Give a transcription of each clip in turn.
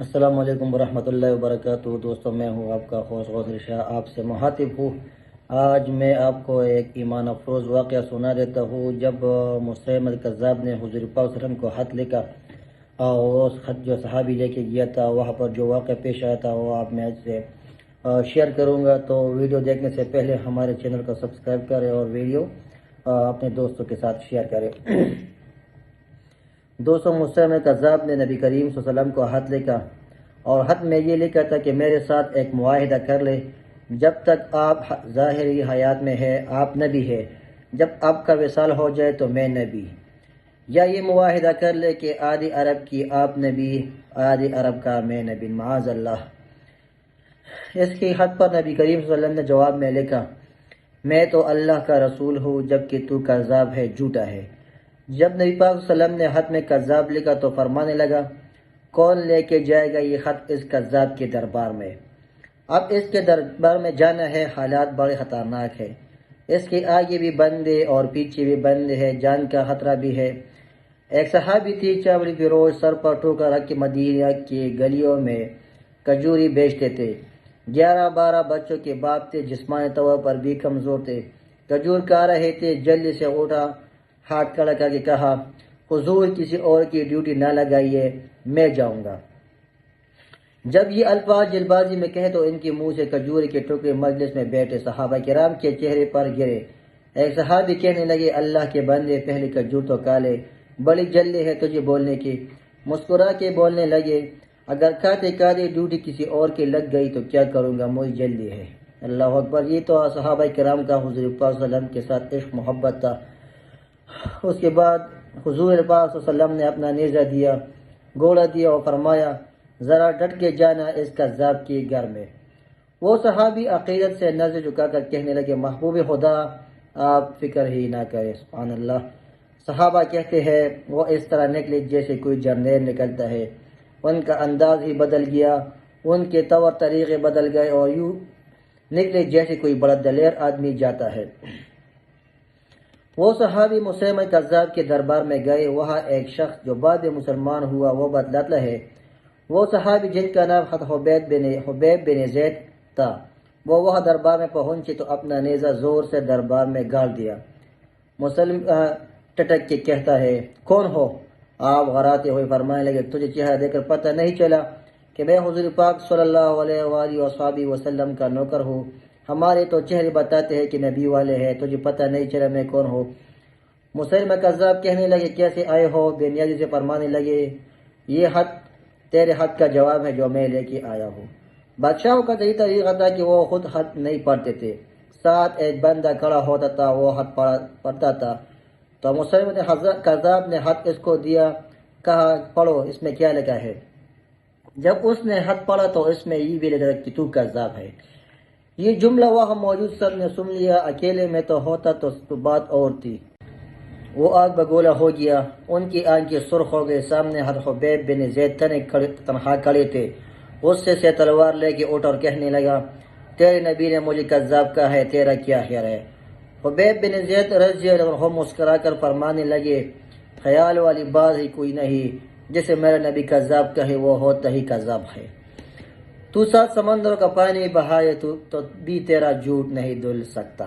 السلام علیکم ورحمۃ اللہ وبرکاتہ۔ دوستوں، میں ہوں آپ کا خوش غوثر شاہ، آپ سے مخاطب ہوں۔ آج میں آپ کو ایک ایمان افروز واقعہ سنا دیتا ہوں۔ جب مسیلمہ کذاب نے حضور پاک صلی اللہ علیہ وسلم کو خط لکھا اور اس خط جو صحابی لے کے گیا تھا، وہاں پر جو واقعہ پیش آیا تھا وہ آپ میں آج سے شیئر کروں گا۔ تو ویڈیو دیکھنے سے پہلے ہمارے چینل کو سبسکرائب کریں اور ویڈیو اپنے دوستوں کے ساتھ شیئر کریں۔ دوستوں، مسیلمہ کذاب نے نبی کریم صلی اللہ علیہ وسلم کو خط لکھا اور خط میں یہ لکھا تھا کہ میرے ساتھ ایک معاہدہ کر لے، جب تک آپ ظاہری حیات میں ہے آپ نبی ہے، جب آپ کا وصال ہو جائے تو میں نبی، یا یہ معاہدہ کر لے کہ آدھی عرب کی آپ نبی، آدھی عرب کا میں نبی، معاذ اللہ۔ اس کی خط پر نبی کریم صلی اللہ علیہ وسلم نے جواب میں لکھا، میں تو اللہ کا رسول ہوں جبکہ تو کذاب ہے، جھوٹا ہے۔ جب نبی پاک صلی اللہ علیہ وسلم نے خط میں کذاب لکھا تو فرمانے لگا، کون لے کے جائے گا یہ خط اس کذاب کے دربار میں؟ اب اس کے دربار میں جانا ہے، حالات بڑے خطرناک ہے، اس کے آگے بھی بندے اور پیچھے بھی بندے ہیں، جان کا خطرہ بھی ہے۔ ایک صحابی تھی، چاوڑی فروش، سر پر ٹوکر رکھ کے مدینہ کی گلیوں میں کجوری بیچتے تھے، 11-12 بچوں کے باپ تھے، جسمانی طور پر بھی کمزور تھے، کجور کھا رہے تھے۔ جلدی سے اٹھا، ہاتھ کھڑا کر کے کہا، حضور کسی اور کی ڈیوٹی نہ لگائیے، میں جاؤں گا۔ جب یہ الفاظ جلد بازی میں کہے تو ان کے منہ سے کجور کے ٹکڑے مجلس میں بیٹھے صحابہ کرام کے چہرے پر گرے۔ ایک صحابی کہنے لگے، اللہ کے بندے، پہلے کجور تو کھا لے، بڑی جلدی ہے تجھے بولنے کی۔ مسکرا کے بولنے لگے، اگر کھاتے کھاتے ڈیوٹی کسی اور کی لگ گئی تو کیا کروں گا، مجھے جلدی ہے۔ اللہ اکبر۔ یہ تو صحابہ کرام کا حضور پاک صلی اللہ علیہ وسلم کے ساتھ عشق محبت تھا۔ اس کے بعد حضور پاک صلی اللہ علیہ وسلم نے اپنا نیزہ دیا، گولا دیا اور فرمایا، ذرا ڈٹ کے جانا اس کذاب کے گھر میں۔ وہ صحابی عقیدت سے نظر جھکا کر کہنے لگے، محبوب خدا آپ فکر ہی نہ کریں۔ سبحان اللہ۔ صحابہ کہتے ہیں وہ اس طرح نکلے جیسے کوئی جرنیل نکلتا ہے، ان کا انداز ہی بدل گیا، ان کے طور طریقے بدل گئے اور یوں نکلے جیسے کوئی بڑا دلیر آدمی جاتا ہے۔ وہ صحابی مسیلمہ کذاب کے دربار میں گئے۔ وہاں ایک شخص جو بعد میں مسلمان ہوا وہ بتلاتا ہے، وہ صحابی جن کا نام حبیب بن زید تھا، وہ وہاں دربار میں پہنچے تو اپنا نیزہ زور سے دربار میں گاڑ دیا۔ مسلم ٹٹک کے کہتا ہے، کون ہو آپ؟ غراتے ہوئے فرمانے لگے، تجھے چہرہ دے کر پتہ نہیں چلا کہ میں حضور پاک صلی اللہ علیہ وآلہ وسلم کا نوکر ہوں؟ ہمارے تو چہرے بتاتے ہیں کہ نبی والے ہیں، تجھے پتہ نہیں چلا میں کون ہوں؟ مسلمہ کذاب کہنے لگے، کیسے آئے ہو؟ بے نیازی سے فرمانے لگے، یہ خط تیرے خط کا جواب ہے جو میں لے کے آیا ہوں۔ بادشاہوں کا یہی طریقہ تھا کہ وہ خود خط نہیں پڑھتے تھے، ساتھ ایک بندہ کھڑا ہوتا تھا، وہ خط پڑھتا تھا۔ تو مسلمہ کذاب نے خط اس کو دیا، کہا پڑھو اس میں کیا لکھا ہے۔ جب اس نے خط پڑھا تو اس میں یہ بھی لکھا کہ تو کذاب ہے۔ یہ جملہ وہاں موجود سب نے سن لیا، اکیلے میں تو ہوتا تو بات اور تھی۔ وہ آگ بگولا ہو گیا، ان کی آنکھیں سرخ ہو گئی۔ سامنے حبیب بن زید تنہا کھڑے تھے، غصے سے تلوار لے کے اٹھ اور کہنے لگا، تیرے نبی نے مجھے کذاب کہا ہے، تیرا کیا خیر ہے؟ حبیب بن زید رضی اللہ عنہ مسکرا کر فرمانے لگے، خیال والی بات ہی کوئی نہیں، جسے میرا نبی کذاب کہے وہ ہوتا ہی کذاب ہے۔ تو 7 سمندروں کا پانی بہائے تو بھی تیرا جھوٹ نہیں دھل سکتا۔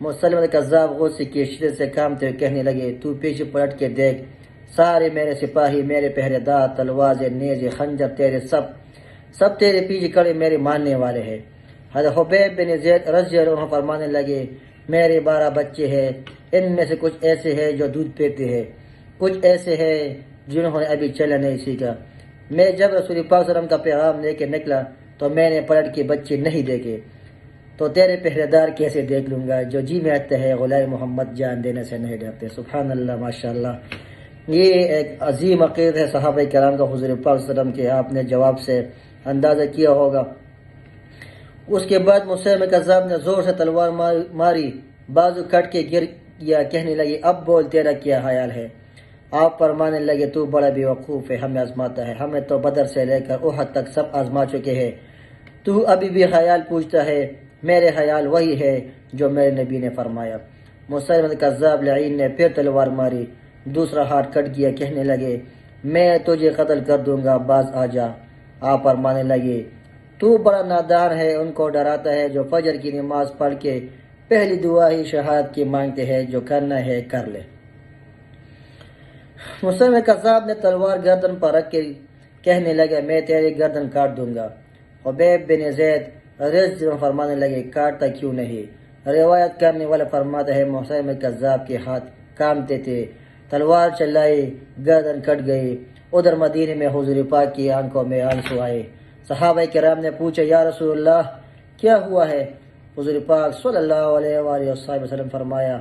مسلمہ کذاب غصے کی شدت سے کامتے ہوئے کہنے لگے، تو پیچھے پلٹ کے دیکھ، سارے میرے سپاہی، میرے پہرے دار، تلواریں، نیزے، خنجر تیرے سب تیرے پیچھے کھڑے میرے ماننے والے ہیں۔ حضرت حبیب بن زید رضی اللہ عنہ فرمانے لگے، میرے 12 بچے ہیں، ان میں سے کچھ ایسے ہیں جو دودھ پیتے ہیں، کچھ ایسے ہیں جنہوں نے ابھی چلنا نہیں سیکھا۔ میں جب رسول پاک صلی اللہ علیہ وسلم کا پیغام لے کے نکلا تو میں نے پلٹ کے بچے نہیں دیکھے، تو تیرے پہرے دار کیسے دیکھ لوں گا جو جی میں آتے ہیں غلام محمد جان دینے سے نہیں ڈرتے۔ سبحان اللہ، ماشاءاللہ۔ یہ ایک عظیم عقید ہے صحابہ کرام کا حضور پاک صلی اللہ علیہ وسلم کے، آپ نے جواب سے اندازہ کیا ہوگا۔ اس کے بعد مسلمہ کذاب نے زور سے تلوار ماری، بازو کٹ کے گر گیا، کہنے لگے، اب بول تیرا کیا خیال ہے؟ آپ فرمانے لگے، تو بڑا بے وقوف ہے، ہمیں آزماتا ہے، ہمیں تو بدر سے لے کر احد تک سب آزما چکے ہیں، تو ابھی بھی خیال پوچھتا ہے؟ میرے خیال وہی ہے جو میرے نبی نے فرمایا۔ مسلمہ کذاب لعین نے پھر تلوار ماری، دوسرا ہاتھ کٹ گیا، کہنے لگے، میں تجھے قتل کر دوں گا، باز آ جا۔ آپ فرمانے لگے تو بڑا نادان ہے ان کو ڈراتا ہے جو فجر کی نماز پڑھ کے پہلی دعا ہی شہادت کی مانگتے ہیں، جو کرنا ہے کر لے۔ مسلم کذاب نے تلوار گردن پر رکھ کے کہنے لگا میں تیری گردن کاٹ دوں گا۔ حبیب بن زید رضی اللہ عنہ فرمانے لگے کاٹتا کیوں نہیں؟ روایت کرنے والا فرماتا ہے مسلم کذاب کے ہاتھ کامتے تھے، تلوار چلائی، گردن کٹ گئی۔ ادھر مدینے میں حضور پاک کی آنکھوں میں آنسو آئے۔ صحابہ کرام نے پوچھا یا رسول اللہ کیا ہوا ہے؟ حضور پاک صلی اللہ علیہ وآلہ وسلم فرمایا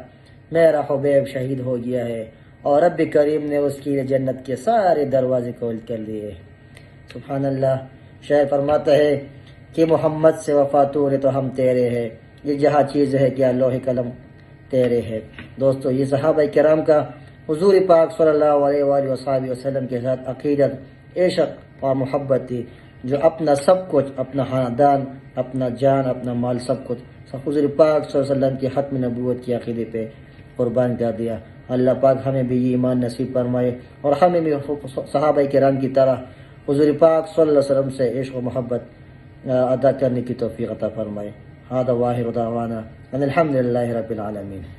میرا حبیب شہید ہو گیا ہے اور رب کریم نے اس کی جنت کے سارے دروازے کھول کر لیے۔ سبحان اللہ۔ شاعر فرماتا ہے کہ محمد سے وفات ہو تو ہم تیرے ہیں، یہ جہاں چیز ہے کیا لوح قلم تیرے ہے۔ دوستو یہ صحابہ کرام کا حضور پاک صلی اللہ علیہ وآلہ وسلم کے ساتھ عقیدت، عشق اور محبت تھی، جو اپنا سب کچھ، اپنا خاندان، اپنا جان، اپنا مال، سب کچھ حضور پاک صلی اللہ علیہ وسلم کی ختم نبوت کی عقیدے پہ قربان کر دیا۔ اللہ پاک ہمیں بھی یہ ایمان نصیب فرمائے اور ہمیں بھی صحابہ کرام کی طرح حضور پاک صلی اللہ علیہ وسلم سے عشق و محبت ادا کرنے کی توفیق عطا فرمائے۔ هذا واخر دعوانا ان الحمد لله رب العالمين۔